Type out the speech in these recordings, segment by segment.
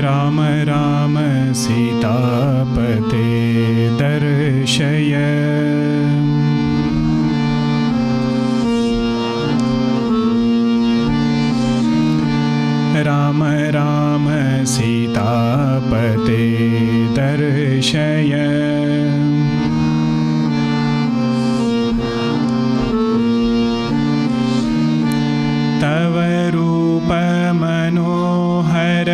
राम राम सीतापते दर्शय राम राम सीतापते दर्शय तव रूप मनोहर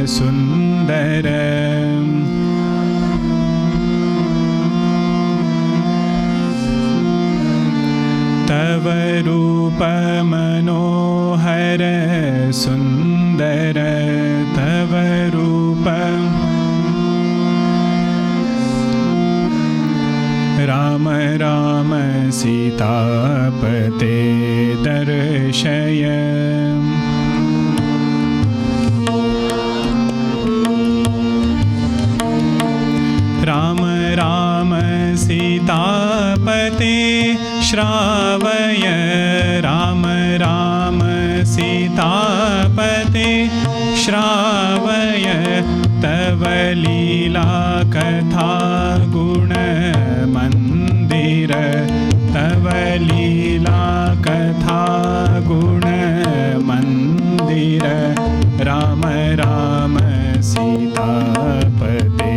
सुंदर तव रूप मनोहर सुंदर तव रूप राम राम सीतापते दर्शय राम राम सीतापते श्रावय राम राम सीतापते श्रावय तव लीला कथा गुण मंदिर तव लीला कथा गुण मंदिर राम राम सीतापते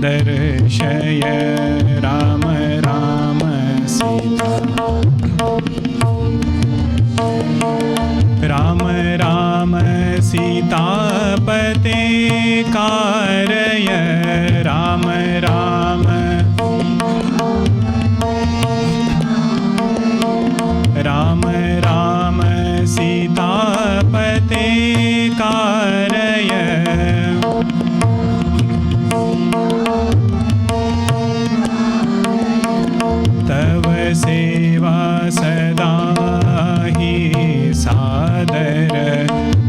दर्शय राम राम सीता राम राम सीतापते कारय राम राम राम राम सीतापते कारय तव सेवा सदा ही सादर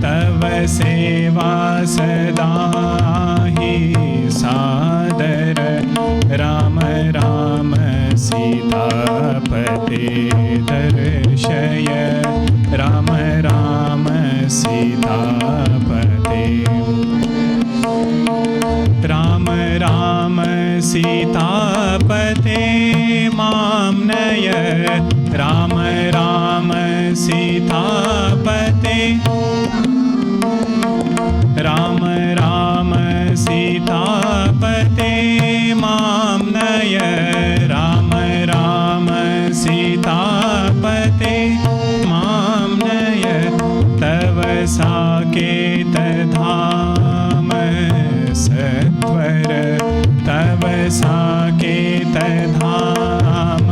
तव सेवा सदा ही सादर राम राम सीतापते दर्शय राम राम सीतापते राम राम सीतापते मां नय राम राम सीतापते राम राम सीतापते मां नय राम राम सीतापते मां नय तव साकेत धाम सत्वर तव साकेत धाम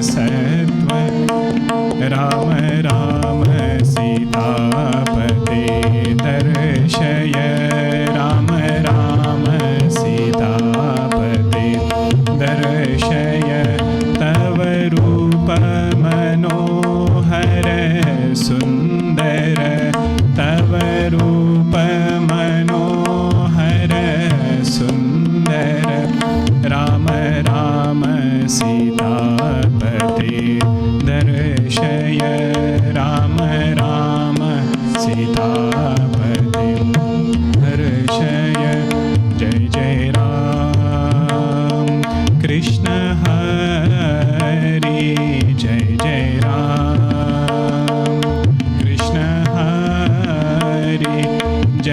सत्वर राम राम सीतापते दर्शय राम राम सीतापते दर्शय तव रूप मनोहर सुंदर तव रूप मनोहर सुंदर राम राम सीतापते दर्शय राम राम सीतापते दर्शय जय जय राम कृष्ण हरि जय जय राम कृष्ण हरि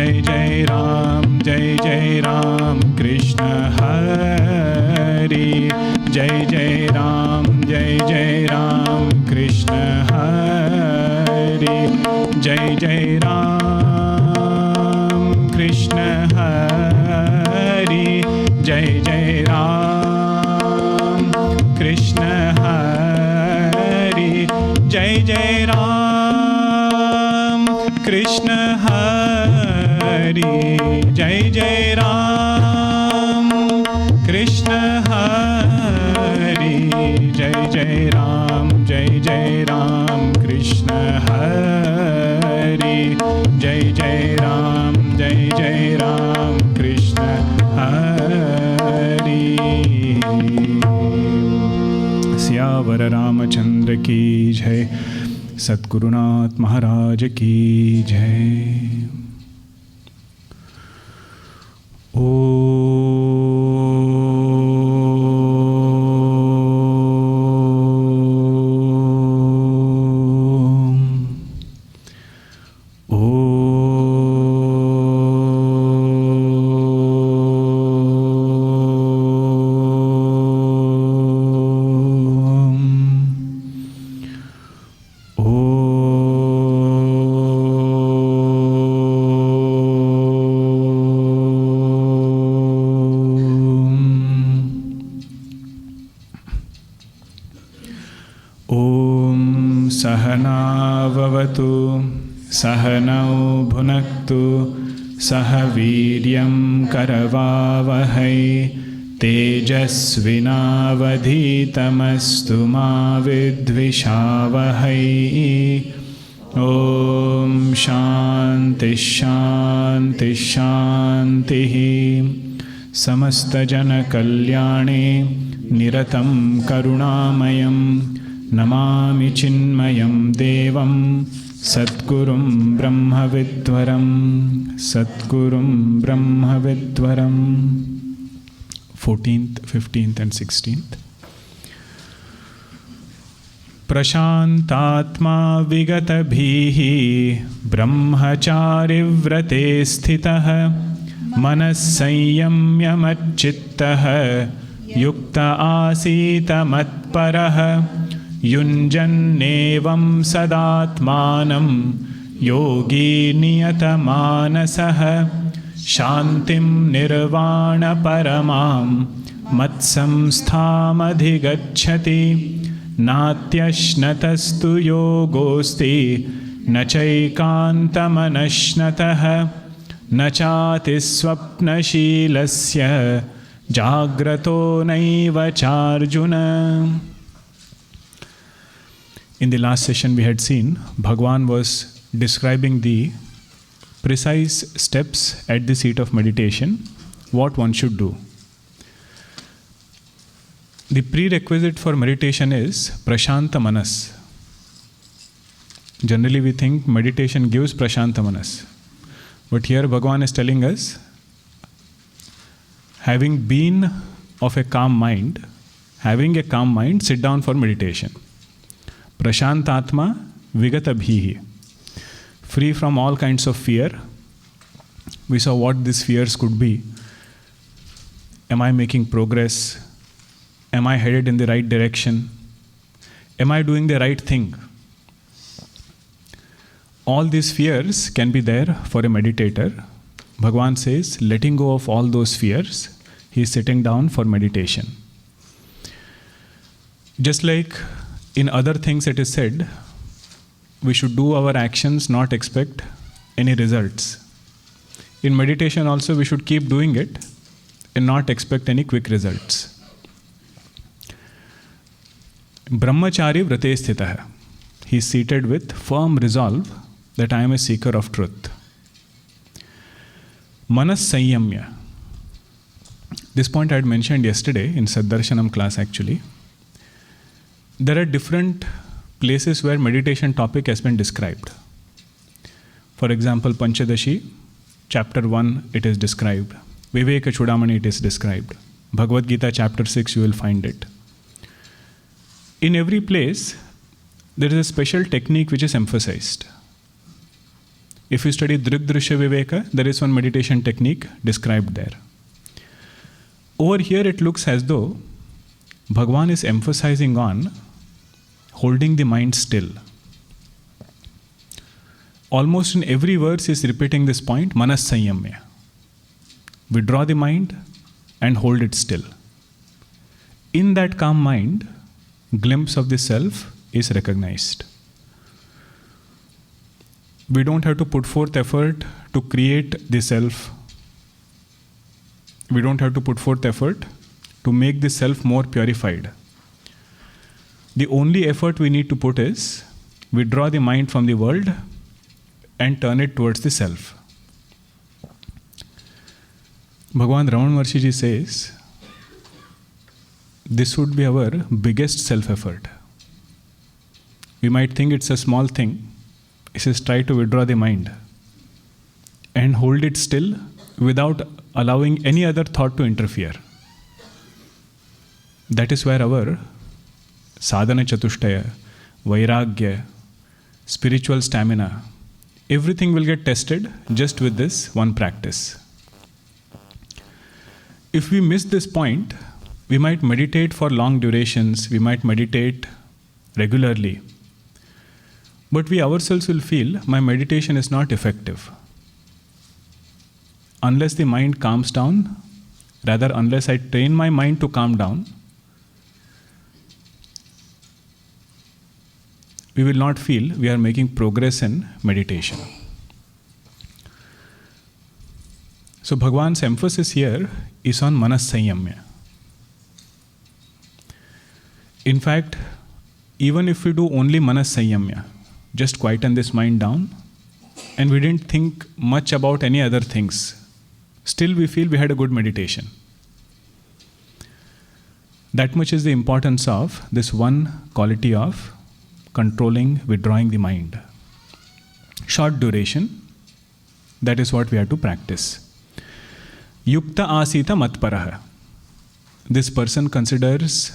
जय जय राम कृष्ण हरि जय जय राम कृष्ण हरि जय जय राम कृष्ण हरि जय जय राम कृष्ण हरि जय जय राम कृष्ण हरि जय जय राम कृष्ण हरि जय जय राम कृष्ण हरि जय जय राम कृष्ण हरि सियावर रामचंद्र की जय सद्गुरुनाथ महाराज की जय। Sahanavavatu Sahanau Bhunaktu Sah Viryam Karavavahai Tejasvinavadhitamastu ma vidvishavahai. Om Shanti Shanti Shanti. Samasta Jana Kalyane Niratam Karunamayam Namami Chinmayam Devam Satgurum Brahmavidvaram Satgurum Brahmavidvaram. 14th, 15th and 16th. Prashantatma vigatabhihi brahmachari vrate sthitah manas sanyamya macchittah yukta asita matparah yunjannevam sadatmanam yogi niyatamanasah Shantim nirvana paramam matsamsthamadhigacchati natyashnatastu yogosti nachaikantamanashnatah nachati swapnashilasya jagrato naiva charjuna. In the last session we had seen Bhagwan was describing the precise steps at the seat of meditation, what one should do. The prerequisite for meditation is Prashanta Manas. Generally we think meditation gives Prashanta Manas. But here Bhagwan is telling us, having been of a calm mind, sit down for meditation. Prashantatma Vigatabhihi. Free from all kinds of fear. We saw what these fears could be. Am I making progress? Am I headed in the right direction? Am I doing the right thing? All these fears can be there for a meditator. Bhagwan says, letting go of all those fears, he is sitting down for meditation. Just like in other things it is said, we should do our actions, not expect any results. In meditation also we should keep doing it and not expect any quick results. Brahmachari vrate sthitah. He is seated with firm resolve that I am a seeker of truth. Manas sanyamya. This point I had mentioned yesterday in Saddarshanam class actually. There are different places where meditation topic has been described. For example, Panchadashi, chapter 1, it is described. Viveka Chudamani, it is described. Bhagavad-Gita Chapter 6, you will find it. In every place, there is a special technique which is emphasized. If you study Drigdrishya Viveka, there is one meditation technique described there. Over here, it looks as though Bhagwan is emphasizing on holding the mind still. Almost in every verse is repeating this point, Manas Sanyamya. Withdraw the mind and hold it still. In that calm mind, glimpse of the self is recognized. We don't have to put forth effort to create the self. We don't have to put forth effort to make the self more purified. The only effort we need to put is withdraw the mind from the world and turn it towards the self. Bhagwan Raman Maharshi says, this would be our biggest self-effort. We might think it's a small thing. He says, try to withdraw the mind and hold it still without allowing any other thought to interfere. That is where our sadhana chatushtaya, vairagya, spiritual stamina, everything will get tested just with this one practice. If we miss this point, we might meditate for long durations, we might meditate regularly, but we ourselves will feel my meditation is not effective. Unless the mind calms down, rather unless I train my mind to calm down, we will not feel we are making progress in meditation. So Bhagwan's emphasis here is on manas sanyamya. In fact, even if we do only manas sanyamya, just quieten this mind down, and we didn't think much about any other things, still we feel we had a good meditation. That much is the importance of this one quality of controlling, withdrawing the mind. Short duration, that is what we have to practice. Yukta asita matparaha. This person considers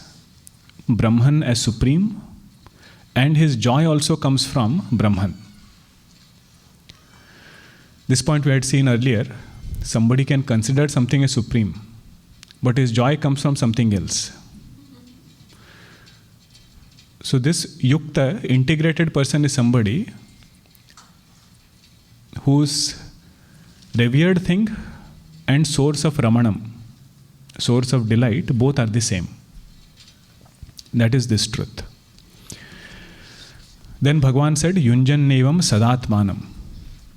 Brahman as supreme, and his joy also comes from Brahman. This point we had seen earlier. Somebody can consider something as supreme, but his joy comes from something else. So this yukta, integrated person, is somebody whose revered thing and source of ramanam, source of delight, both are the same. That is this truth. Then Bhagwan said, Yunjannevam sadatmanam.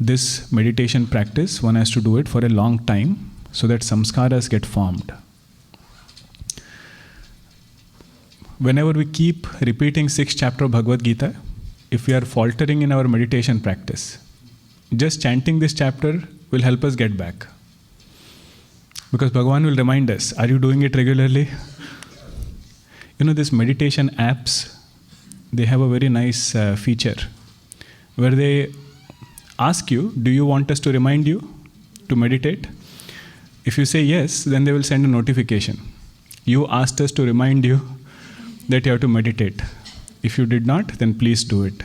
This meditation practice, one has to do it for a long time so that samskaras get formed. Whenever we keep repeating 6th chapter of Bhagavad Gita, if we are faltering in our meditation practice, just chanting this chapter will help us get back. Because Bhagavan will remind us, are you doing it regularly? You know, these meditation apps, they have a very nice feature where they ask you, do you want us to remind you to meditate? If you say yes, then they will send a notification. You asked us to remind you that you have to meditate. If you did not, then please do it.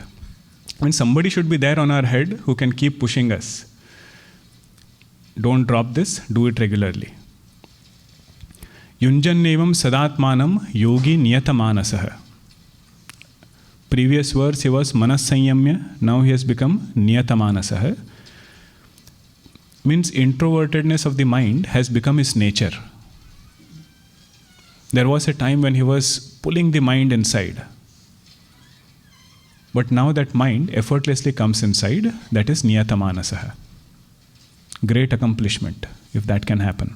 And somebody should be there on our head who can keep pushing us. Don't drop this, do it regularly. Yunjannevam sadatmanam yogi niyatamanasah. Previous verse he was manas sanyamya, now he has become niyatamanasah. Means introvertedness of the mind has become his nature. There was a time when he was pulling the mind inside. But now that mind effortlessly comes inside, that is niyatamanasah. Great accomplishment, if that can happen.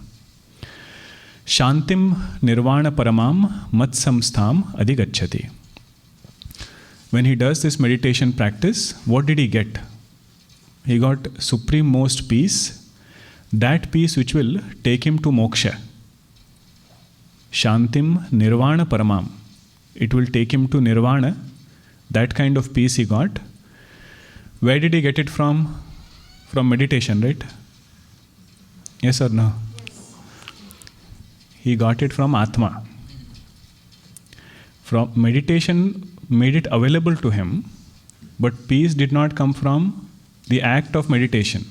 Shantim nirvana paramam mat samstham adhigacchati. When he does this meditation practice, what did he get? He got supreme most peace, that peace which will take him to moksha. Shantim nirvana paramam. It will take him to nirvana. That kind of peace he got. Where did he get it from? From meditation, right? Yes or no? He got it from Atma. From meditation made it available to him, but peace did not come from the act of meditation.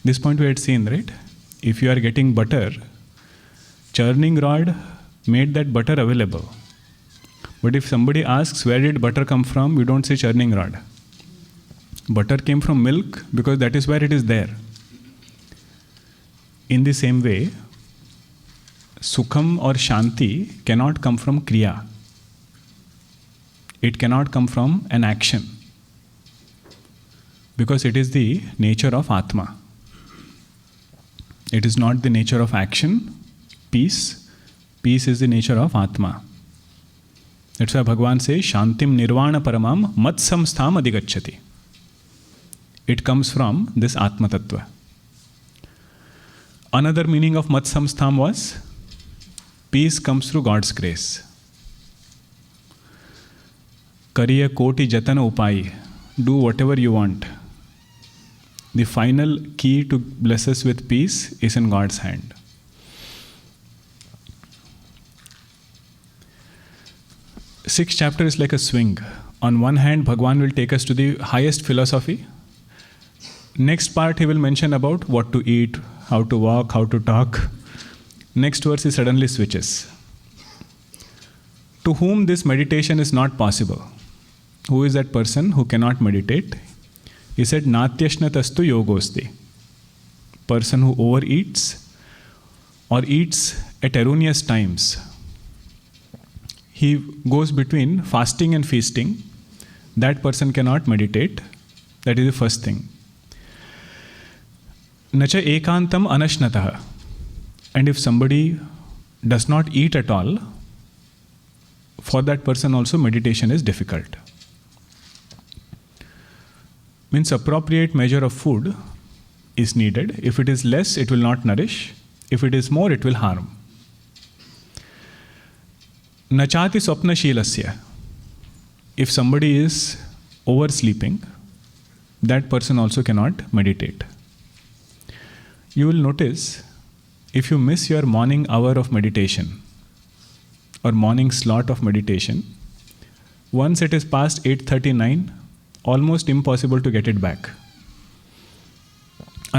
This point we had seen, right? If you are getting butter, churning rod made that butter available. But if somebody asks where did butter come from, we don't say churning rod. Butter came from milk because that is where it is there. In the same way, Sukham or Shanti cannot come from Kriya. It cannot come from an action. Because it is the nature of Atma. It is not the nature of action. Peace is the nature of Atma. That's why Bhagavan says, Shantim nirvana paramam mat samstham adhigacchati. It comes from this Atma Tattva. Another meaning of mat samstham was, peace comes through God's grace. Kariya koti jatana upai. Do whatever you want. The final key to bless us with peace is in God's hand. Sixth chapter is like a swing. On one hand, Bhagwan will take us to the highest philosophy. Next part, he will mention about what to eat, how to walk, how to talk. Next verse, he suddenly switches. To whom this meditation is not possible. Who is that person who cannot meditate? He said, Natyashnatastu yogosti. Person who overeats or eats at erroneous times. he goes between fasting and feasting, that person cannot meditate. That is the first thing. Nacha ekantam anashnatah. And if somebody does not eat at all, for that person also meditation is difficult. Means appropriate measure of food is needed. If it is less, it will not nourish. If it is more, it will harm. Nachati swapna shilasya. If somebody is oversleeping, that person also cannot meditate. You will notice, if you miss your morning hour of meditation or morning slot of meditation, once it is past 8:39, almost impossible to get it back.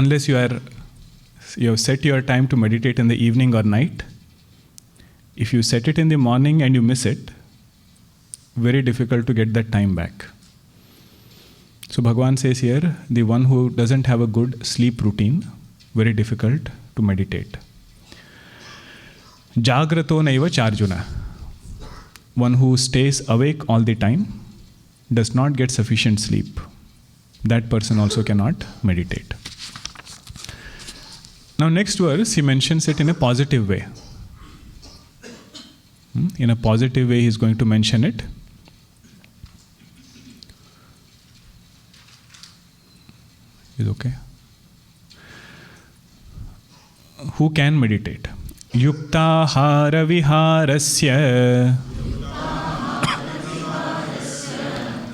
Unless you have set your time to meditate in the evening or night. If you set it in the morning and you miss it, very difficult to get that time back. So Bhagavan says here, the one who doesn't have a good sleep routine, very difficult to meditate. Jagrato naiva charjuna. One who stays awake all the time, does not get sufficient sleep. That person also cannot meditate. Now next verse, he mentions it in a positive way. In a positive way, he is going to mention it. Is okay? Who can meditate? Yuktahara viharasya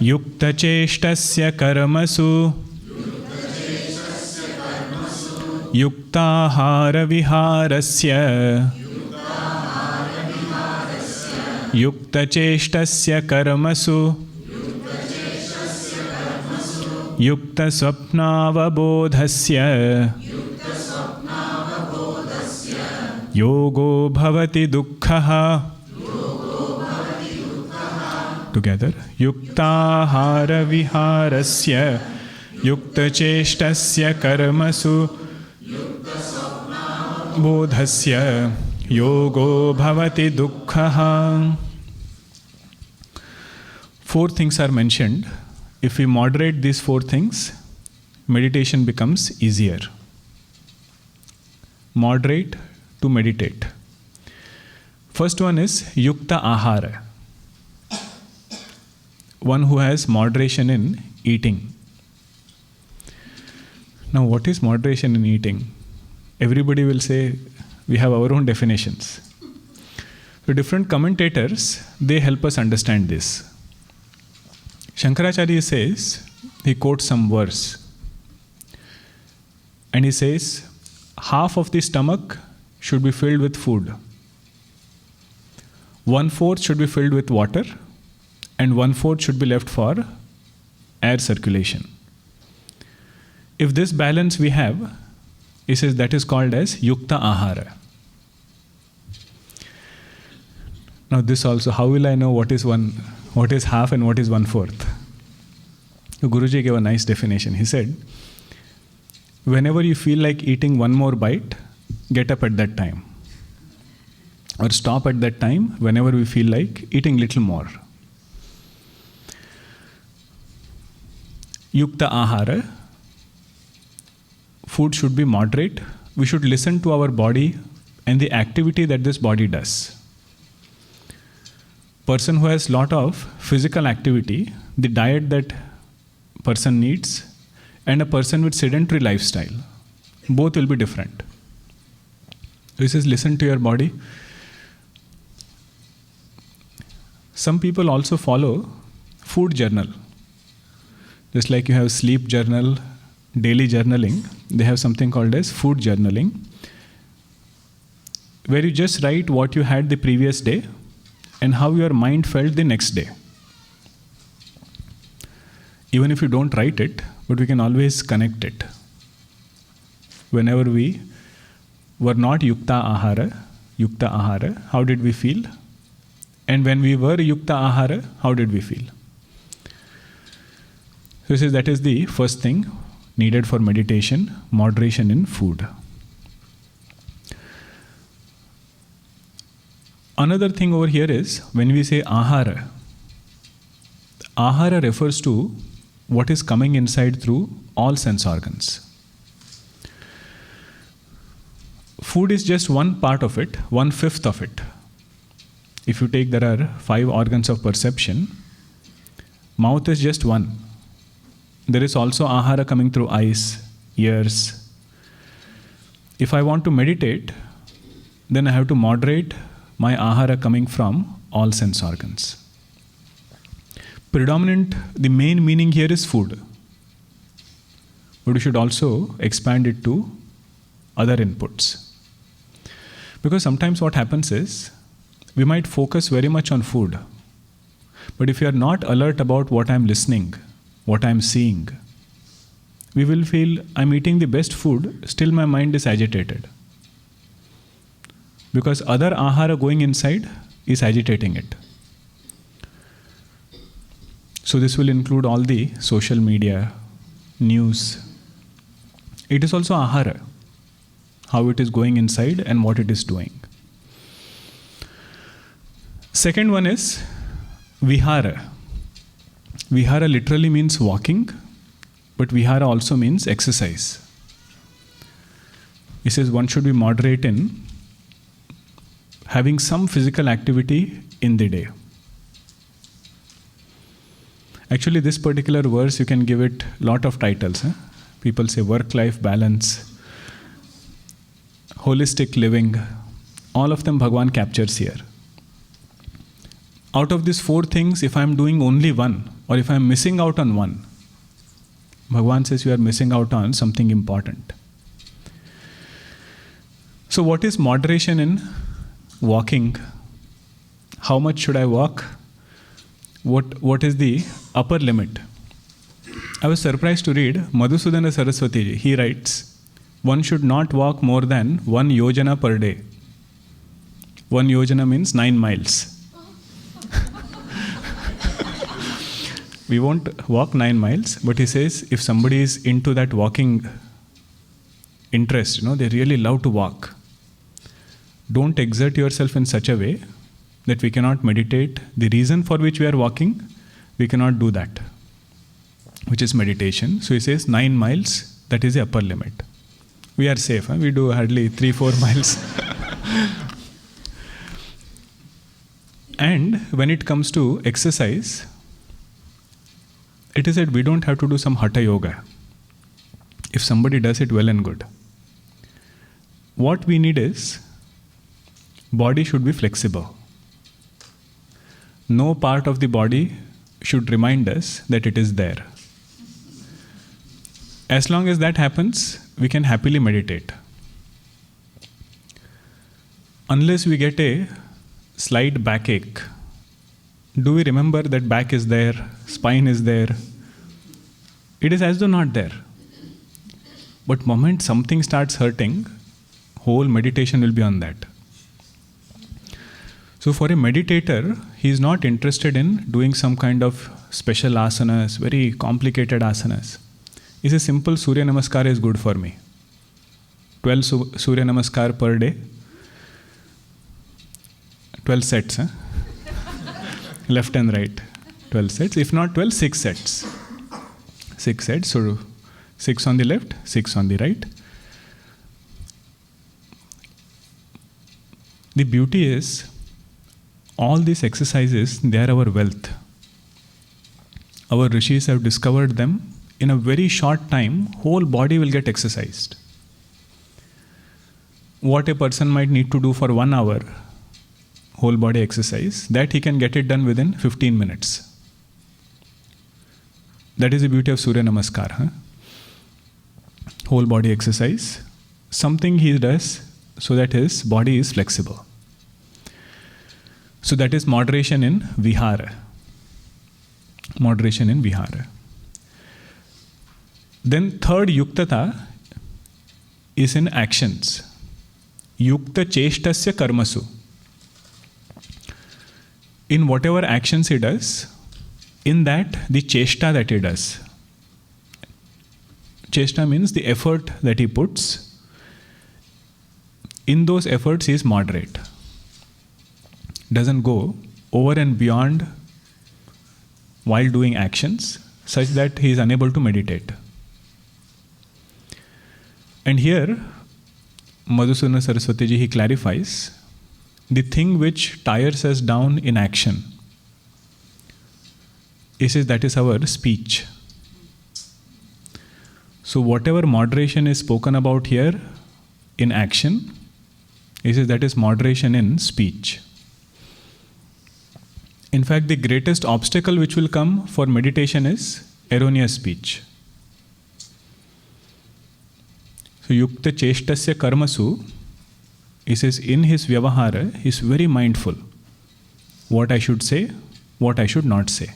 yuktacheshtasya karmasu yuktahara viharasya yuktacheshtasya karmasu yuktasvapnavabodhasya yogo bhavati dukkhaha. Together. Yuktahara viharasya yuktacheshtasya karmasu bodhasya yogo bhavati dukkhaha. 4 things are mentioned. If we moderate these 4 things, meditation becomes easier. Moderate to meditate. First one is yukta ahara. One who has moderation in eating. Now, what is moderation in eating? Everybody will say we have our own definitions. So different commentators, they help us understand this. Shankaracharya says, he quotes some verse, and he says, half of the stomach should be filled with food. 1/4 should be filled with water, and 1/4 should be left for air circulation. If this balance we have, he says that is called as yukta ahara. Now this also, how will I know what is half and what is 1/4? Guruji gave a nice definition. He said, whenever you feel like eating one more bite, get up at that time. Or stop at that time whenever we feel like eating little more. Yukta ahara. Food should be moderate. We should listen to our body and the activity that this body does. Person who has lot of physical activity, the diet that person needs, and a person with sedentary lifestyle, both will be different. This is listen to your body. Some people also follow food journal. Just like you have sleep journal, daily journaling, they have something called as food journaling, where you just write what you had the previous day and how your mind felt the next day. Even if you don't write it, but we can always connect it. Whenever we were not yukta ahara, how did we feel? And when we were yukta ahara, how did we feel? So he says that is the first thing needed for meditation, moderation in food. Another thing over here is when we say ahara, ahara refers to what is coming inside through all sense organs. Food is just one part of it, 1/5 of it. If you take, there are 5 organs of perception, mouth is just one. There is also ahara coming through eyes, ears. If I want to meditate, then I have to moderate my ahara coming from all sense organs. The main meaning here is food. But we should also expand it to other inputs. Because sometimes what happens is, we might focus very much on food. But if you are not alert about what I'm listening, what I'm seeing, we will feel I'm eating the best food, still my mind is agitated. Because other ahara going inside is agitating it. So this will include all the social media, news. It is also ahara, how it is going inside and what it is doing. Second one is vihara. Vihara literally means walking, but vihara also means exercise. He says one should be moderate in having some physical activity in the day. Actually, this particular verse, you can give it a lot of titles. People say work-life balance, holistic living. All of them Bhagavan captures here. Out of these 4 things, if I am doing only one, or if I am missing out on one, Bhagavan says you are missing out on something important. So what is moderation in walking? How much should I walk? What is the upper limit? I was surprised to read Madhusudana Saraswati ji. He writes, one should not walk more than 1 yojana per day. 1 yojana means 9 miles. We won't walk 9 miles, but he says if somebody is into that walking interest, they really love to walk. Don't exert yourself in such a way that we cannot meditate. The reason for which we are walking, we cannot do that, which is meditation. So he says 9 miles, that is the upper limit. We are safe. We do hardly 3-4 miles. And when it comes to exercise, it is that we don't have to do some hatha yoga. If somebody does it, well and good. What we need is, body should be flexible. No part of the body should remind us that it is there. As long as that happens, we can happily meditate. Unless we get a slight backache, do we remember that back is there, spine is there? It is as though not there. But moment something starts hurting, whole meditation will be on that. So for a meditator, he is not interested in doing some kind of special asanas, very complicated asanas. He says simple Surya Namaskar is good for me. 12 Surya Namaskar per day. 12 sets, left and right. 12 sets. If not 12, 6 sets. 6 sets. So 6 on the left, 6 on the right. The beauty is, all these exercises, they are our wealth. Our rishis have discovered them. In a very short time, whole body will get exercised. What a person might need to do for 1 hour, whole body exercise, that he can get it done within 15 minutes. That is the beauty of Surya Namaskar. Whole body exercise. Something he does so that his body is flexible. So that is moderation in vihara. Moderation in vihara. Then third yuktata is in actions. Yukta cheshtasya karmasu. In whatever actions he does, in that the cheshta that he does. Cheshta means the effort that he puts. In those efforts he is moderate. doesn't go over and beyond while doing actions such that he is unable to meditate. And here, Madhusudana Saraswati ji, he clarifies, the thing which tires us down in action, he says that is our speech. So whatever moderation is spoken about here in action, he says that is moderation in speech. In fact, the greatest obstacle which will come for meditation is erroneous speech. So yukta cheshtasya karmasu, he says in his vyavahara, he is very mindful what I should say, what I should not say.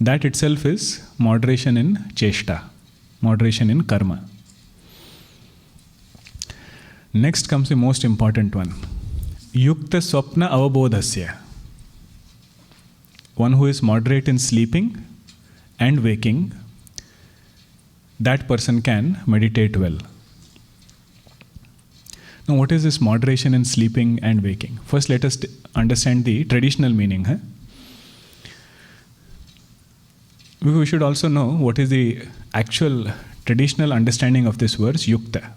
That itself is moderation in cheshta, moderation in karma. Next comes the most important one. Yukta swapna avabodhasya. One who is moderate in sleeping and waking, that person can meditate well. Now, what is this moderation in sleeping and waking? First, let us understand the traditional meaning. We should also know what is the actual traditional understanding of this verse, yukta.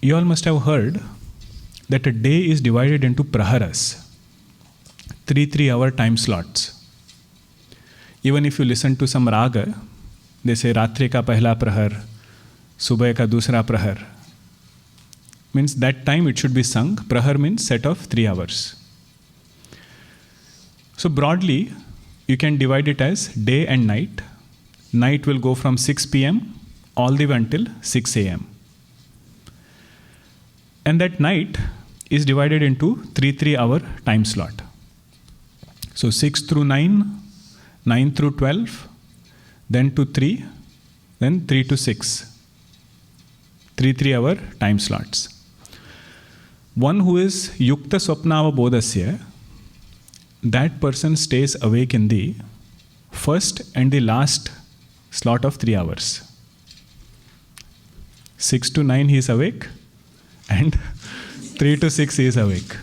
You all must have heard that a day is divided into praharas, 3-3-hour time slots. Even if you listen to some raga, they say Ratri ka pehla prahar, Subah ka dusra prahar. Means that time it should be sung. Prahar means set of 3 hours. So broadly, you can divide it as day and night. Night will go from 6 p.m. all the way until 6 a.m. And that night is divided into 3-3-hour time slot. So 6 through 9, 9 through 12, then to 3, then 3 to 6. 3-3-hour time slots. One who is yukta swapnava bodhasya, that person stays awake in the first and the last slot of 3 hours. 6 to 9 he is awake, and 3 to 6 he is awake.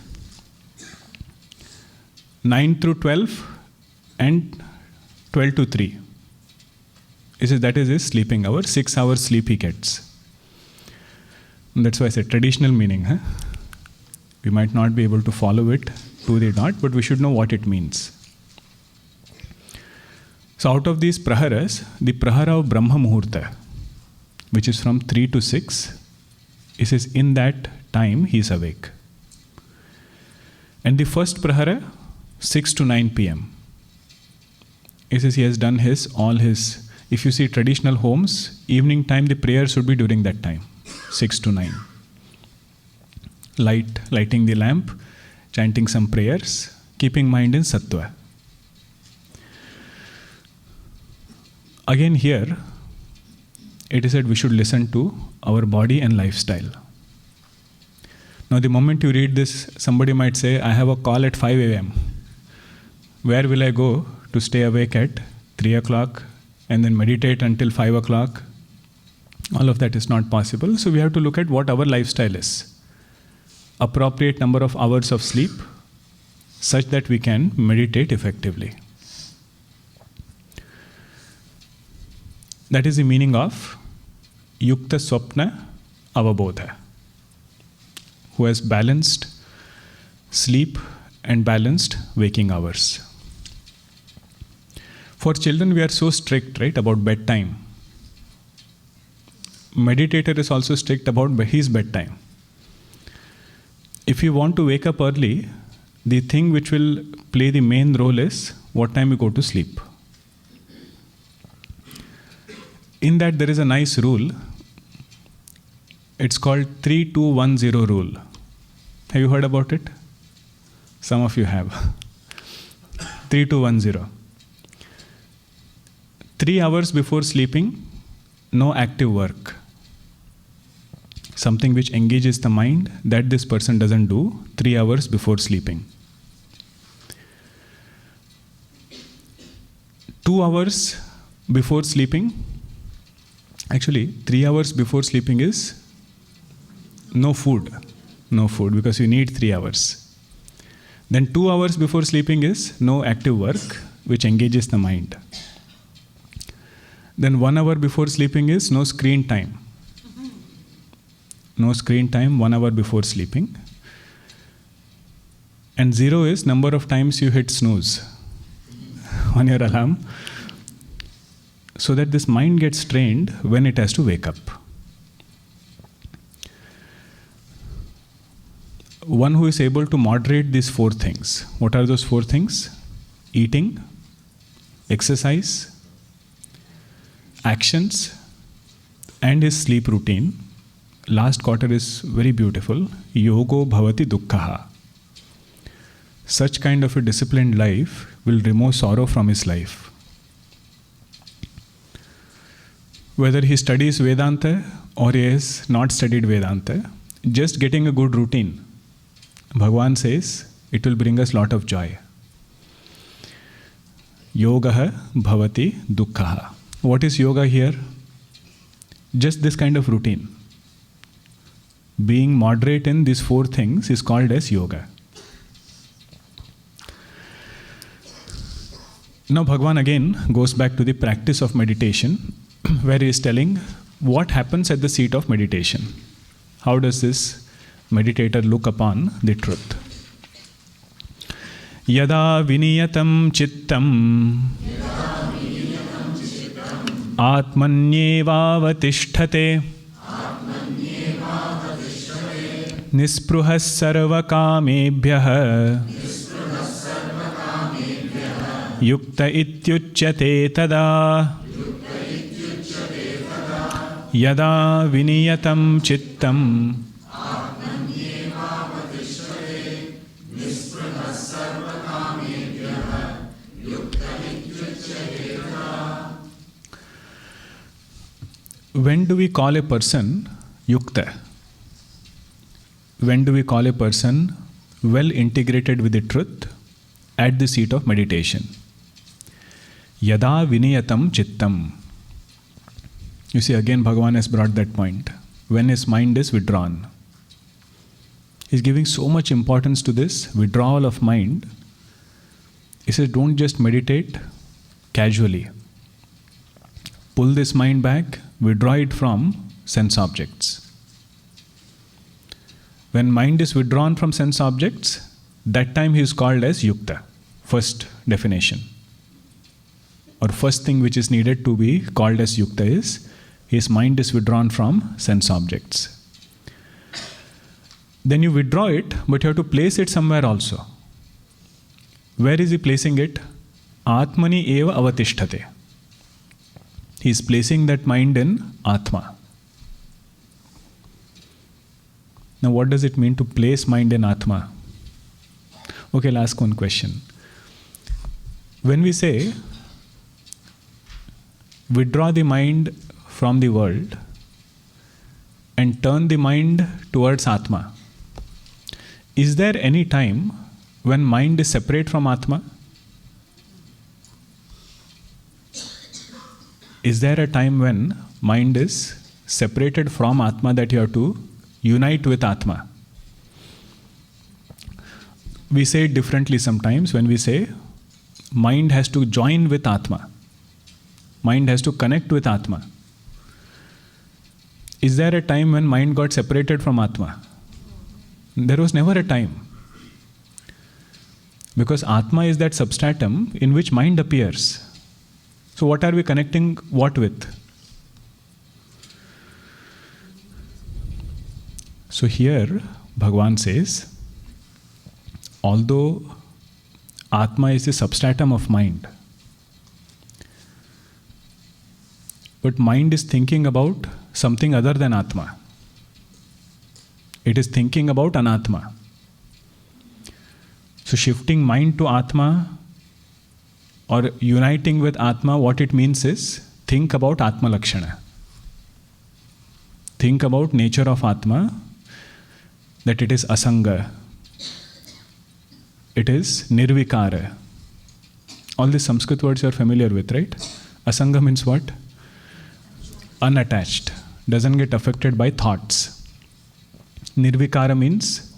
9 through 12 and 12 to 3. That is his sleeping hour. 6 hours sleep he gets. And that's why I said traditional meaning. We might not be able to follow it to the dot, but we should know what it means. So out of these praharas, the prahara of Brahma Muhurta, which is from 3 to 6, it says in that time he is awake. And the first prahara, 6 to 9 p.m. It says he has done all his, if you see traditional homes, evening time the prayer should be during that time, 6 to 9. Lighting the lamp, chanting some prayers, keeping mind in sattva. Again here, it is said we should listen to our body and lifestyle. Now the moment you read this, somebody might say, I have a call at 5 a.m. Where will I go to stay awake at 3 o'clock and then meditate until 5 o'clock? All of that is not possible. So we have to look at what our lifestyle is. Appropriate number of hours of sleep such that we can meditate effectively. That is the meaning of yukta swapna avabodha, who has balanced sleep and balanced waking hours. For children, we are so strict, right, about bedtime. Meditator is also strict about his bedtime. If you want to wake up early, the thing which will play the main role is what time you go to sleep. In that there is a nice rule. It's called 3210 rule. Have you heard about it? Some of you have. 3210. 3 hours before sleeping, no active work. Something which engages the mind, that this person doesn't do 3 hours before sleeping. 2 hours before sleeping, actually 3 hours before sleeping is no food. no food, because you need 3 hours. Then 2 hours before sleeping is no active work, which engages the mind. Then 1 hour before sleeping is no screen time. No screen time, 1 hour before sleeping. And 0 is number of times you hit snooze on your alarm, so that this mind gets trained when it has to wake up. One who is able to moderate these 4 things. What are those 4 things? Eating, exercise, actions, and his sleep routine. Last quarter is very beautiful. Yogo bhavati dukkhaha. Such kind of a disciplined life will remove sorrow from his life. Whether he studies Vedanta or he has not studied Vedanta, just getting a good routine, Bhagavan says, it will bring us lot of joy. Yogaha bhavati dukkhaha. What is yoga here? Just this kind of routine. Being moderate in these 4 things is called as yoga. Now Bhagavan again goes back to the practice of meditation, where he is telling what happens at the seat of meditation. How does this meditator look upon the truth? Yada viniyatam chittam atmanyevavatisthate nispruhas sarvakamebhyah yukta ityuchyate tada. Yada viniyatam chittam When do we call a person yukta? When do we call a person well integrated with the truth? At the seat of meditation. Yada viniyatam chittam. You see, again Bhagavan has brought that point. When his mind is withdrawn. He's giving so much importance to this withdrawal of mind. He says, don't just meditate casually. Pull this mind back, withdraw it from sense objects. When mind is withdrawn from sense objects, that time he is called as yukta. First definition. Or first thing which is needed to be called as yukta is, his mind is withdrawn from sense objects. Then you withdraw it, but you have to place it somewhere also. Where is he placing it? Atmani eva avatisthate. He is placing that mind in Atma. Now what does it mean to place mind in Atma? Okay, I'll ask one question. When we say, withdraw the mind from the world and turn the mind towards Atma, is there any time when mind is separate from Atma? Is there a time when mind is separated from Atma that you have to unite with Atma? We say it differently sometimes when we say mind has to join with Atma. Mind has to connect with Atma. Is there a time when mind got separated from Atma? There was never a time. Because Atma is that substratum in which mind appears. So what are we connecting what with? So here Bhagavan says, although Atma is the substratum of mind, but mind is thinking about something other than Atma. It is thinking about Anatma. So shifting mind to Atma or uniting with Atma, what it means is think about Atma Lakshana. Think about nature of Atma, that it is Asanga. It is Nirvikara. All these Sanskrit words you are familiar with, right? Asanga means what? Unattached. Doesn't get affected by thoughts. Nirvikara means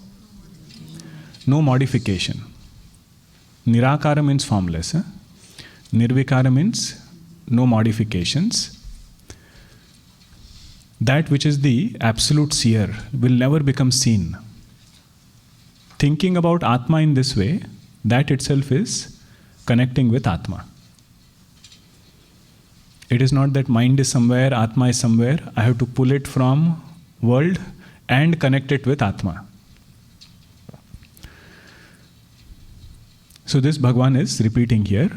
no modification. Nirakara means formless. Nirvikara means no modifications. That which is the absolute seer will never become seen. Thinking about Atma in this way, that itself is connecting with Atma. It is not that mind is somewhere, Atma is somewhere. I have to pull it from world and connect it with Atma. So this Bhagavan is repeating here,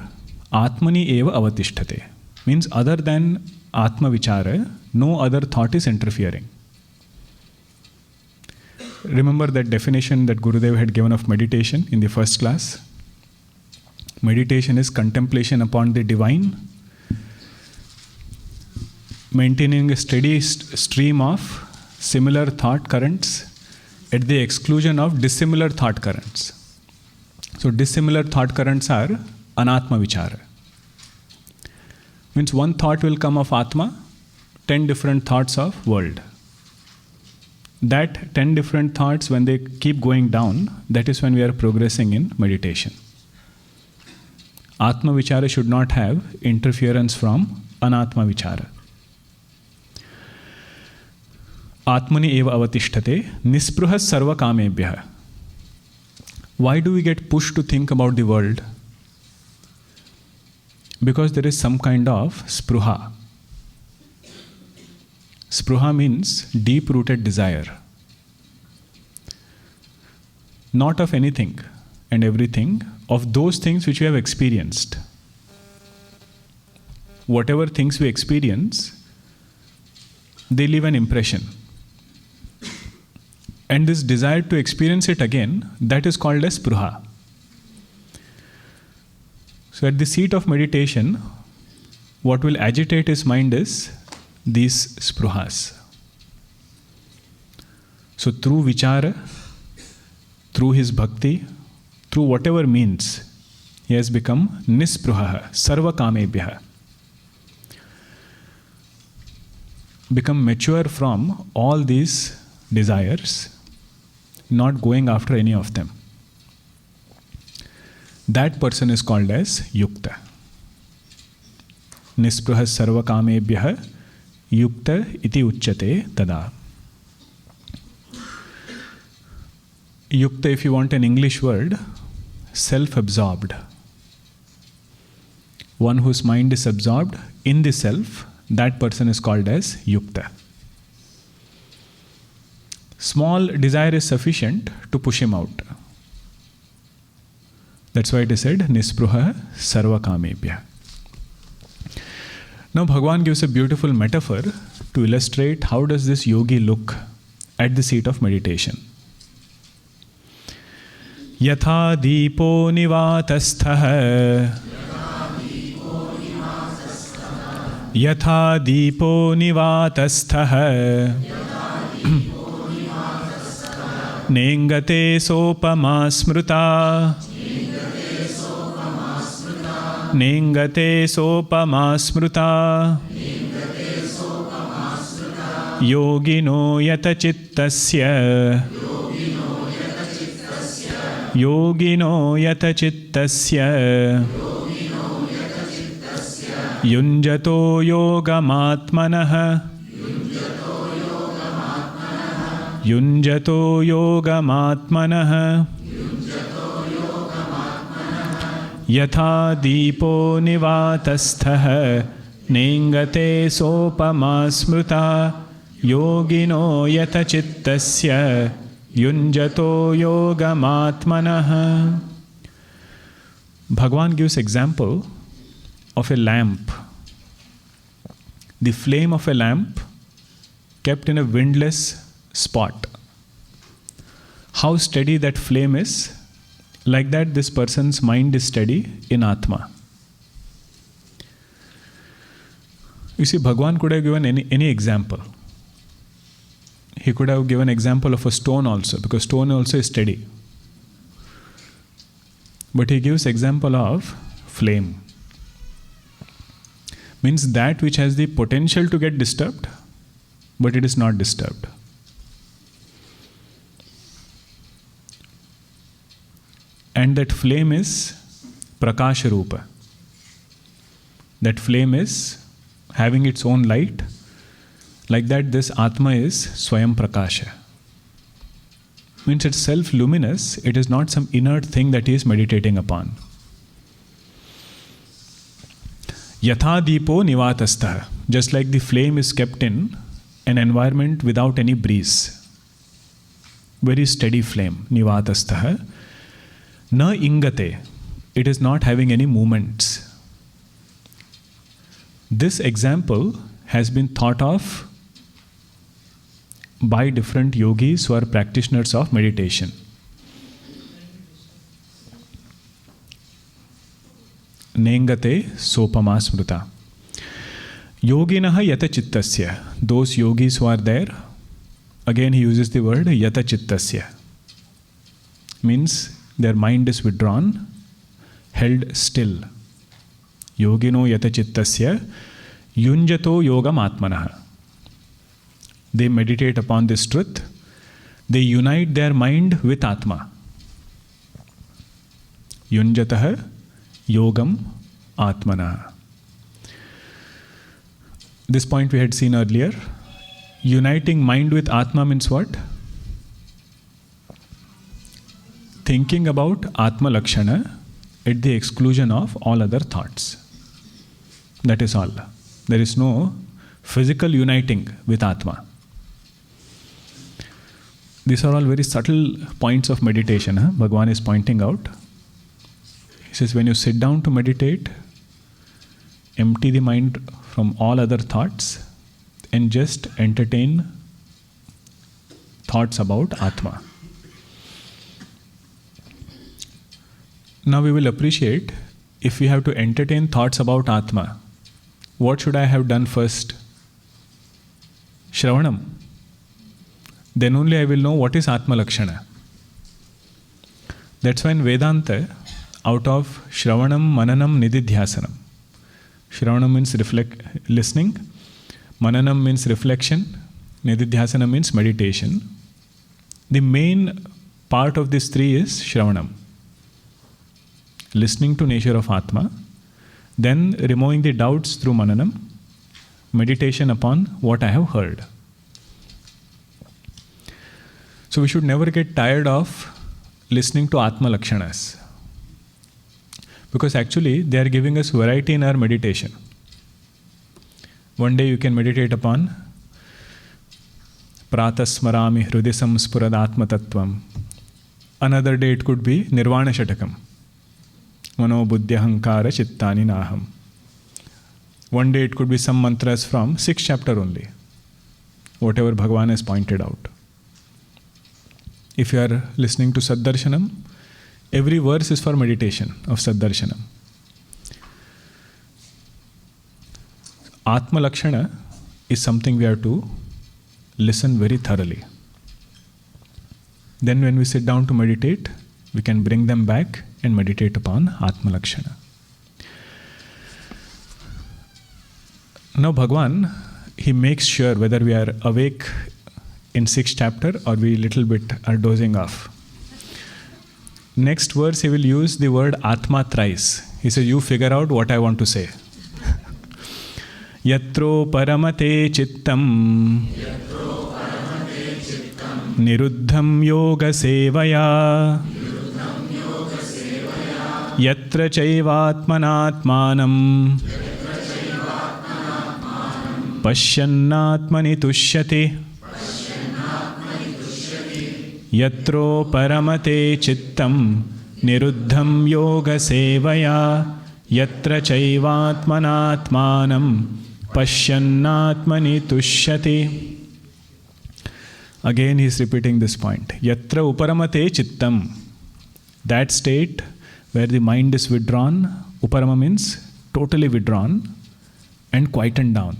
Atmani eva avatisthate. Means other than Atma Vichara, no other thought is interfering. Remember that definition that Gurudev had given of meditation in the first class? Meditation is contemplation upon the divine, maintaining a steady stream of similar thought currents at the exclusion of dissimilar thought currents. So dissimilar thought currents are anatma vichara. Means one thought will come of Atma, 10 different thoughts of world. That 10 different thoughts, when they keep going down, that is when we are progressing in meditation. Atma vichara should not have interference from anatma vichara. Atmani eva avatisthate nispruha sarva kamebhyah. Why do we get pushed to think about the world? Because there is some kind of spruha. Spruha means deep-rooted desire. Not of anything and everything, of those things which we have experienced. Whatever things we experience, they leave an impression. And this desire to experience it again, that is called as spruha. So at the seat of meditation, what will agitate his mind is these spruhas. So through vichara, through his bhakti, through whatever means, he has become nispruha, sarva kamebhyah. Become mature from all these desires, not going after any of them. That person is called as yukta. Nispruha sarva kamebhyah yukta iti uchyate tada. Yukta, if you want an English word, self-absorbed. One whose mind is absorbed in the self, that person is called as yukta. Small desire is sufficient to push him out. That's why it is said, nispruha sarva kamebhyah. Now Bhagavan gives a beautiful metaphor to illustrate how does this yogi look at the seat of meditation. Yatha deepo nivatastha. Yatha deepo nivatastha. Nengate sopama smruta. Nengate sopama smruta. Yogino yata chittasya. Yogino yata chittasya. Yunjato yogamatmanah. Yunjato yogamatmanah. Yatha deepo nivatastha. Nengate sopama smruta. Yogino yata chittasya. Yunjato yogamatmanah. Bhagavan gives example of a lamp. The flame of a lamp kept in a windless spot. How steady that flame is, like that this person's mind is steady in Atma. You see, Bhagavan could have given any example. He could have given example of a stone also, because stone also is steady. But he gives example of flame. Means that which has the potential to get disturbed, but it is not disturbed. And that flame is Prakasha Rupa. That flame is having its own light. Like that, this Atma is Swayam Prakasha. Means it's self-luminous. It is not some inert thing that he is meditating upon. Yatha Deepo Nivatastha. Just like the flame is kept in an environment without any breeze. Very steady flame. Nivatastha. Na ingate. It is not having any movements. This example has been thought of by different yogis who are practitioners of meditation. Nengate sopama smruta. Yoginaha yata chittasya. Those yogis who are there, again he uses the word yata chittasya. Means their mind is withdrawn, held still. Yogino yata chittasya yunjato yogam atmanaha. They meditate upon this truth. They unite their mind with Atma. Yunjataha yogam atmanaha. This point we had seen earlier. Uniting mind with Atma means what? Thinking about Atma Lakshana at the exclusion of all other thoughts. That is all. There is no physical uniting with Atma. These are all very subtle points of meditation. Bhagavan is pointing out. He says, when you sit down to meditate, empty the mind from all other thoughts and just entertain thoughts about Atma. Now we will appreciate, if we have to entertain thoughts about Atma, what should I have done first? Shravanam. Then only I will know what is Atma Lakshana. That's why in Vedanta, out of Shravanam, Mananam, Nididhyasanam. Shravanam means listening, Mananam means reflection, Nididhyasanam means meditation. The main part of these three is Shravanam. Listening to nature of Atma, then removing the doubts through Mananam, meditation upon what I have heard. So we should never get tired of listening to Atma Lakshanas. Because actually they are giving us variety in our meditation. One day you can meditate upon Pratasmarami Hrudisam Spurad Atma Tattvam. Another day it could be Nirvana Shatakam. Mano Buddhyahankara Chittani Naham. One day it could be some mantras from 6th chapter only. Whatever Bhagavan has pointed out. If you are listening to Saddarshanam, every verse is for meditation of Saddarshanam. Atma Lakshana is something we have to listen very thoroughly. Then when we sit down to meditate, we can bring them back and meditate upon Atma Lakshana. Now Bhagavan, he makes sure whether we are awake in 6th chapter or we little bit are dozing off. Next verse he will use the word Atma thrice. He says, you figure out what I want to say. Yatro paramate chittam niruddham yoga sevaya yatra chaivatmanatmanam pashyannatmani tushyate yatro paramate chittam niruddham yoga sevaya yatra chaivatmanatmanam pashyannatmani tushyate. Again he is repeating this point. Yatra uparamate chittam. That state where the mind is withdrawn, uparama means totally withdrawn and quietened down.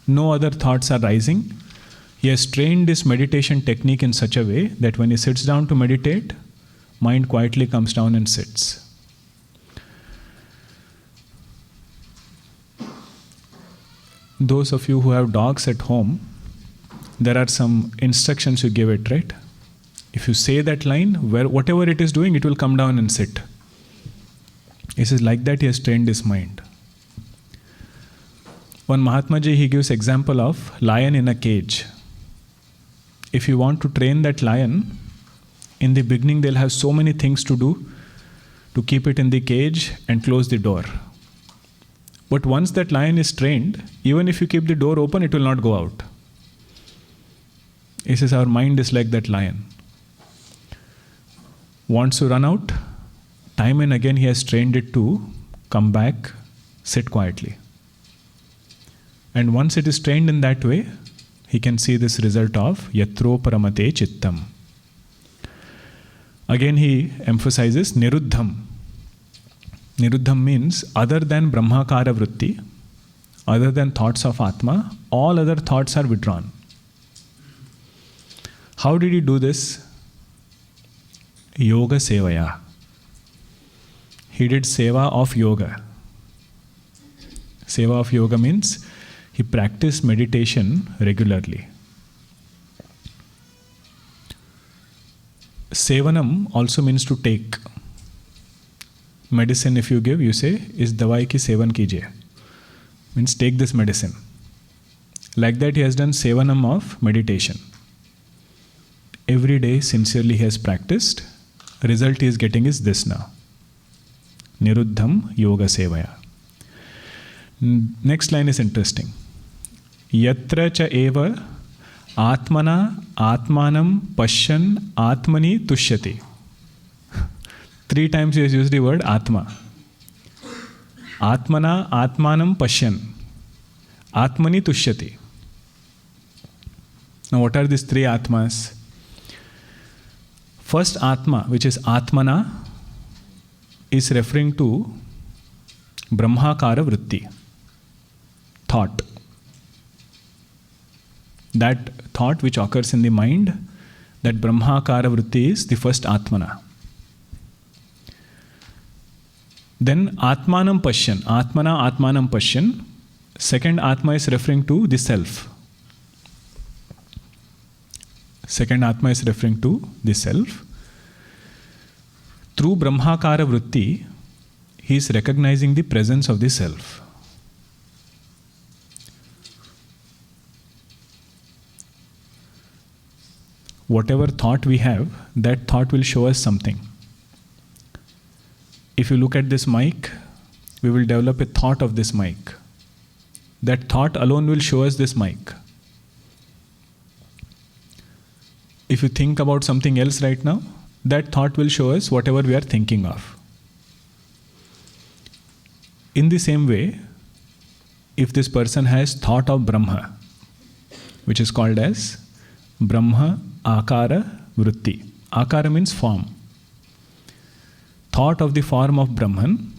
No other thoughts are rising. He has trained this meditation technique in such a way that when he sits down to meditate, mind quietly comes down and sits. Those of you who have dogs at home, there are some instructions you give it, right? If you say that line, whatever it is doing, it will come down and sit. It is like that he has trained his mind. One Mahatma Ji, he gives example of lion in a cage. If you want to train that lion, in the beginning they'll have so many things to do to keep it in the cage and close the door. But once that lion is trained, even if you keep the door open, it will not go out. He says our mind is like that lion. Wants to run out, time and again he has trained it to come back, sit quietly. And once it is trained in that way, he can see this result of yatro paramate chittam. Again he emphasizes niruddham. Niruddham means other than brahmakara vritti, other than thoughts of Atma, all other thoughts are withdrawn. How did he do this? Yoga sevaya. He did seva of yoga. Seva of yoga means he practiced meditation regularly. Sevanam also means to take. Medicine, if you give, you say, is dawai ki sevan kijiye. Means take this medicine. Like that he has done sevanam of meditation. Every day sincerely he has practiced. Result he is getting is this now. Niruddham yoga sevaya. Next line is interesting. Yatra cha eva atmana atmanam pashyan atmani tushyati. 3 times he has used the word Atma. Atmana atmanam pashyan. Atmani tushyati. Now what are these 3 Atmas? First Atma, which is Atmana, is referring to Brahmakara vritti. Thought. That thought which occurs in the mind, that Brahmakara vritti is the first Atmana. Then Atmanam Pashyan, Atmana Atmanam Pashyan. Second Atma is referring to the self. Second Atma is referring to the self. Through Brahmakara vritti, he is recognizing the presence of the self. Whatever thought we have, that thought will show us something. If you look at this mic, we will develop a thought of this mic. That thought alone will show us this mic. If you think about something else right now, that thought will show us whatever we are thinking of. In the same way, if this person has thought of Brahma, which is called as Brahma Akara Vritti. Akara means form. Thought of the form of Brahman,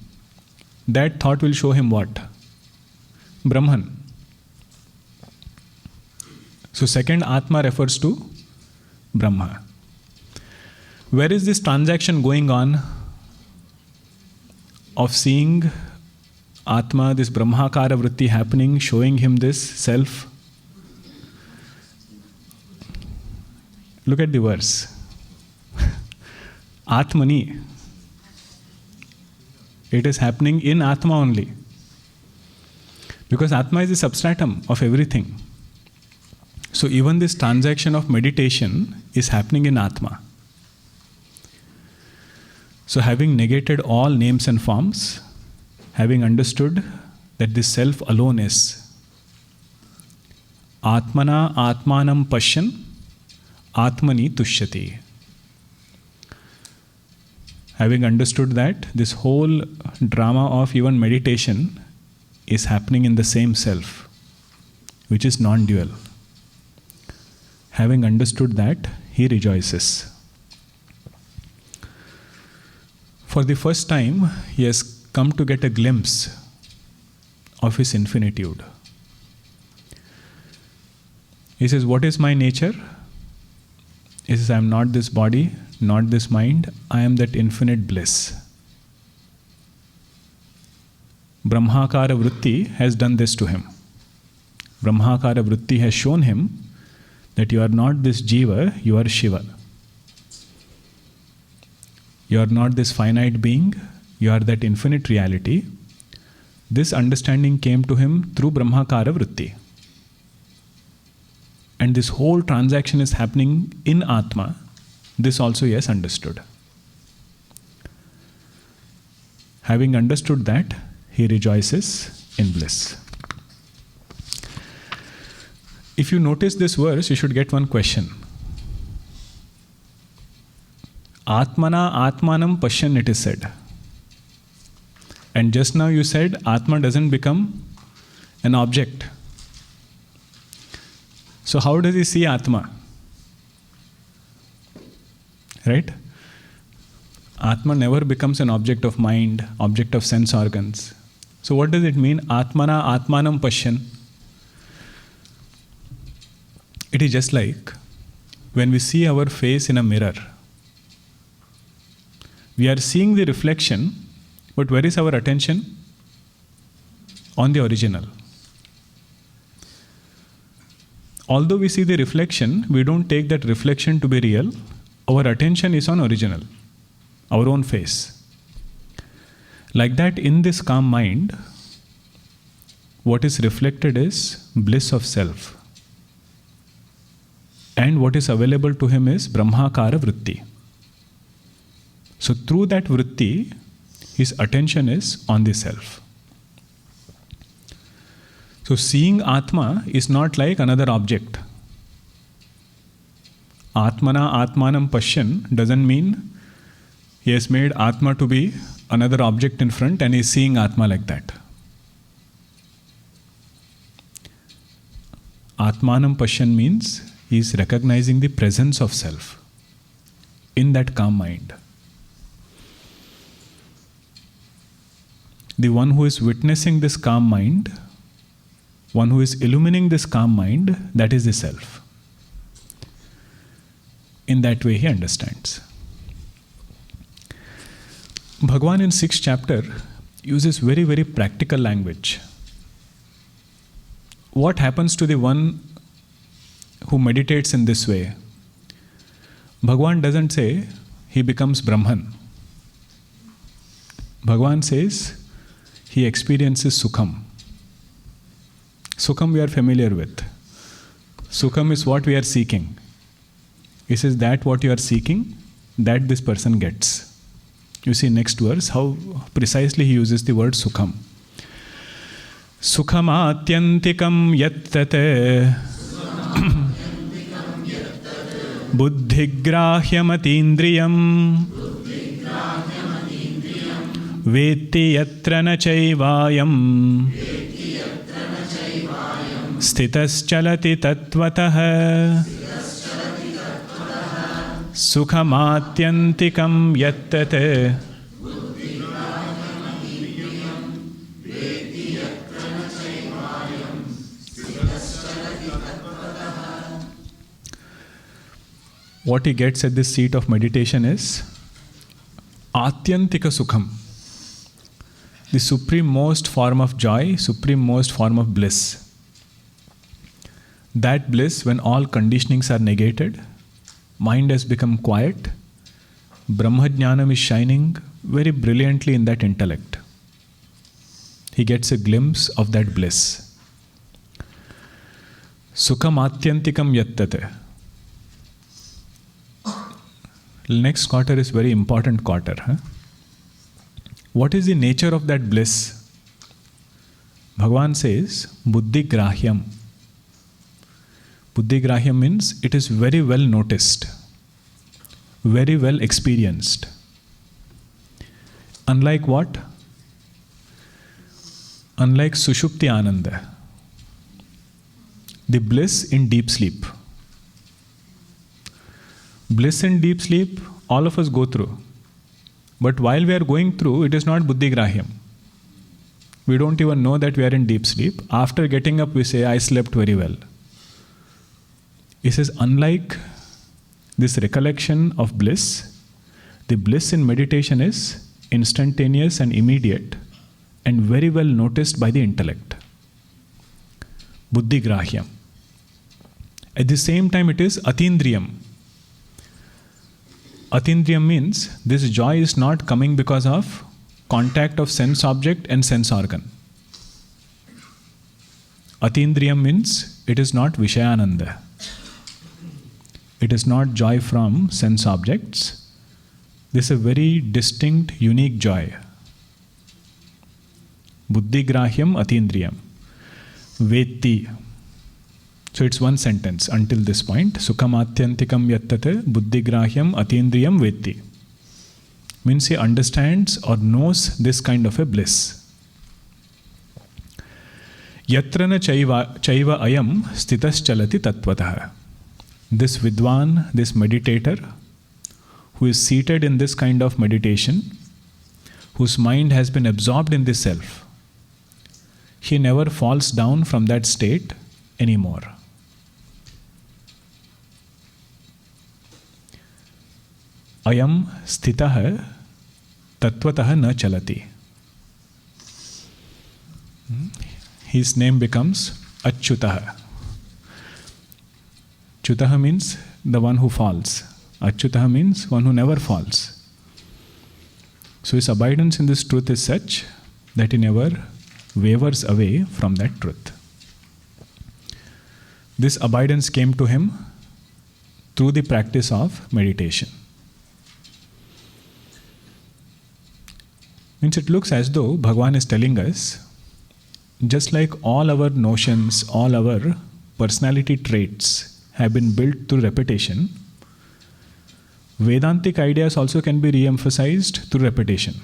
that thought will show him what? Brahman. So second Atma refers to Brahma. Where is this transaction going on of seeing Atma, this Brahmakara vritti happening, showing him this self? Look at the verse. Atmani. It is happening in Atma only. Because Atma is the substratum of everything. So even this transaction of meditation is happening in Atma. So having negated all names and forms, having understood that this self alone is Atmana Atmanam Pashyan Atmani Tushyati. Having understood that this whole drama of even meditation is happening in the same self, which is non-dual. Having understood that, he rejoices. For the first time, he has come to get a glimpse of his infinitude. He says, what is my nature? He says, I am not this body, not this mind, I am that infinite bliss. Brahmakara vritti has done this to him. Brahmakara vritti has shown him that you are not this jiva, you are Shiva. You are not this finite being, you are that infinite reality. This understanding came to him through Brahmakara Vritti. And this whole transaction is happening in Atma. This also he has understood. Having understood that, he rejoices in bliss. If you notice this verse, you should get one question. Atmana Atmanam Pashyan, it is said. And just now you said Atma doesn't become an object. So how does he see Atma? Right? Atma never becomes an object of mind, object of sense organs. So what does it mean? Atmana Atmanam Pashyan. It is just like when we see our face in a mirror. We are seeing the reflection, but where is our attention? On the original. Although we see the reflection, we don't take that reflection to be real. Our attention is on original, our own face. Like that, in this calm mind, what is reflected is bliss of self. And what is available to him is Brahmakara Vritti. So through that Vritti, his attention is on the self. So seeing Atma is not like another object. Atmana Atmanam Pashyan doesn't mean he has made Atma to be another object in front and he is seeing Atma like that. Atmanam Pashyan means he is recognizing the presence of self in that calm mind. The one who is witnessing this calm mind, one who is illumining this calm mind, that is the self. In that way he understands. Bhagavan in 6th chapter uses very, very practical language. What happens to the one who meditates in this way? Bhagavan doesn't say he becomes Brahman. Bhagavan says he experiences Sukham. Sukham we are familiar with. Sukham is what we are seeking. He says that what you are seeking, that this person gets. You see next verse how precisely he uses the word Sukham. Sukham atyantikam yattate buddhigrahyamatīndriyam vetti yatra na chaivayam stitaschalati tatvatah Sukhamatyantikam yattate What he gets at this seat of meditation is Atyantika Sukham, the supreme most form of joy, supreme most form of bliss. That bliss, when all conditionings are negated, mind has become quiet, Brahmajnanam is shining very brilliantly in that intellect. He gets a glimpse of that bliss. Sukham atyantikam yattate. Next quarter is very important quarter. What is the nature of that bliss? Bhagavan says, Buddhi Grahyam. Buddhi Grahyam means it is very well noticed, very well experienced. Unlike what? Unlike Sushupti Ananda, the bliss in deep sleep. Bliss in deep sleep, all of us go through. But while we are going through, it is not Buddhi Grahyam. We don't even know that we are in deep sleep. After getting up, we say, I slept very well. He says, unlike this recollection of bliss, the bliss in meditation is instantaneous and immediate and very well noticed by the intellect. Buddhi Grahyam. At the same time, it is Atindriyam. Atindriyam means this joy is not coming because of contact of sense object and sense organ. Atindriyam means it is not Vishayananda. It is not joy from sense objects. This is a very distinct, unique joy. Buddhigrahyam atindriyam. Vetti. So it's one sentence until this point. Sukhamatyantikam yattate buddhigrahyam atindriyam vetti. Means he understands or knows this kind of a bliss. Yatrana chaiva ayam stitas chalati tatvatah. This Vidwan, this meditator, who is seated in this kind of meditation, whose mind has been absorbed in this self, he never falls down from that state anymore. Ayam sthitah tatvatah na chalati. His name becomes Achyutah. Chutah means the one who falls. Achyutah means one who never falls. So his abidance in this truth is such that he never wavers away from that truth. This abidance came to him through the practice of meditation. Means it looks as though Bhagavan is telling us, just like all our notions, all our personality traits have been built through repetition, Vedantic ideas also can be re-emphasized through repetition.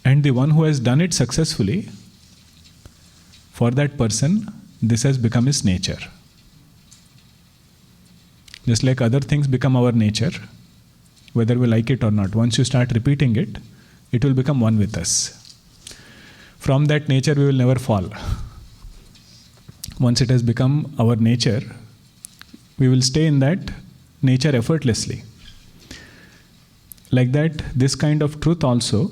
And the one who has done it successfully, for that person, this has become his nature. Just like other things become our nature, whether we like it or not. Once you start repeating it, it will become one with us. From that nature, we will never fall. Once it has become our nature, we will stay in that nature effortlessly. Like that, this kind of truth also,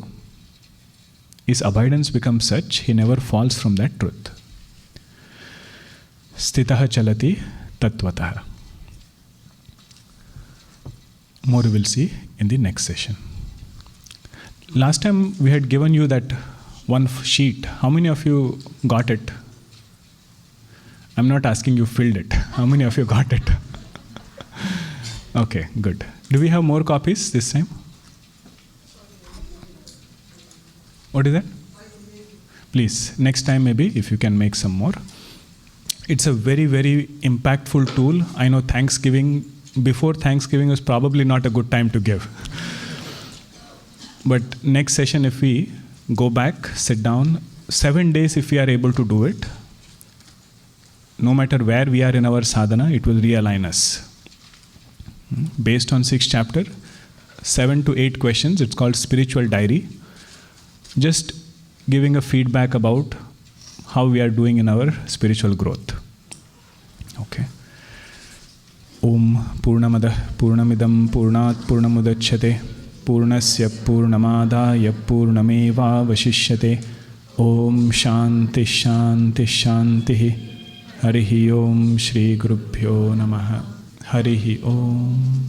his abidance becomes such, he never falls from that truth. Sthitah chalati tatvatah. More we will see in the next session. Last time we had given you that one sheet. How many of you got it? I'm not asking you filled it. How many of you got it? Okay, good. Do we have more copies this time? What is that? Please, next time maybe if you can make some more. It's a very, very impactful tool. I know Thanksgiving, before Thanksgiving was probably not a good time to give. But next session, if we go back, sit down, 7 days if we are able to do it, no matter where we are in our sadhana, it will realign us. Based on 6th chapter, 7 to 8 questions, it's called spiritual diary. Just giving a feedback about how we are doing in our spiritual growth. Okay. Om Purnamada Purnamidam Purnat Purnamudachyate Purnasya Purnamadaya Purnameva Vashishyate. Om Shanti Shanti Shanti. Harihi Om Shri Gurubhyo Namaha. Harihi Om.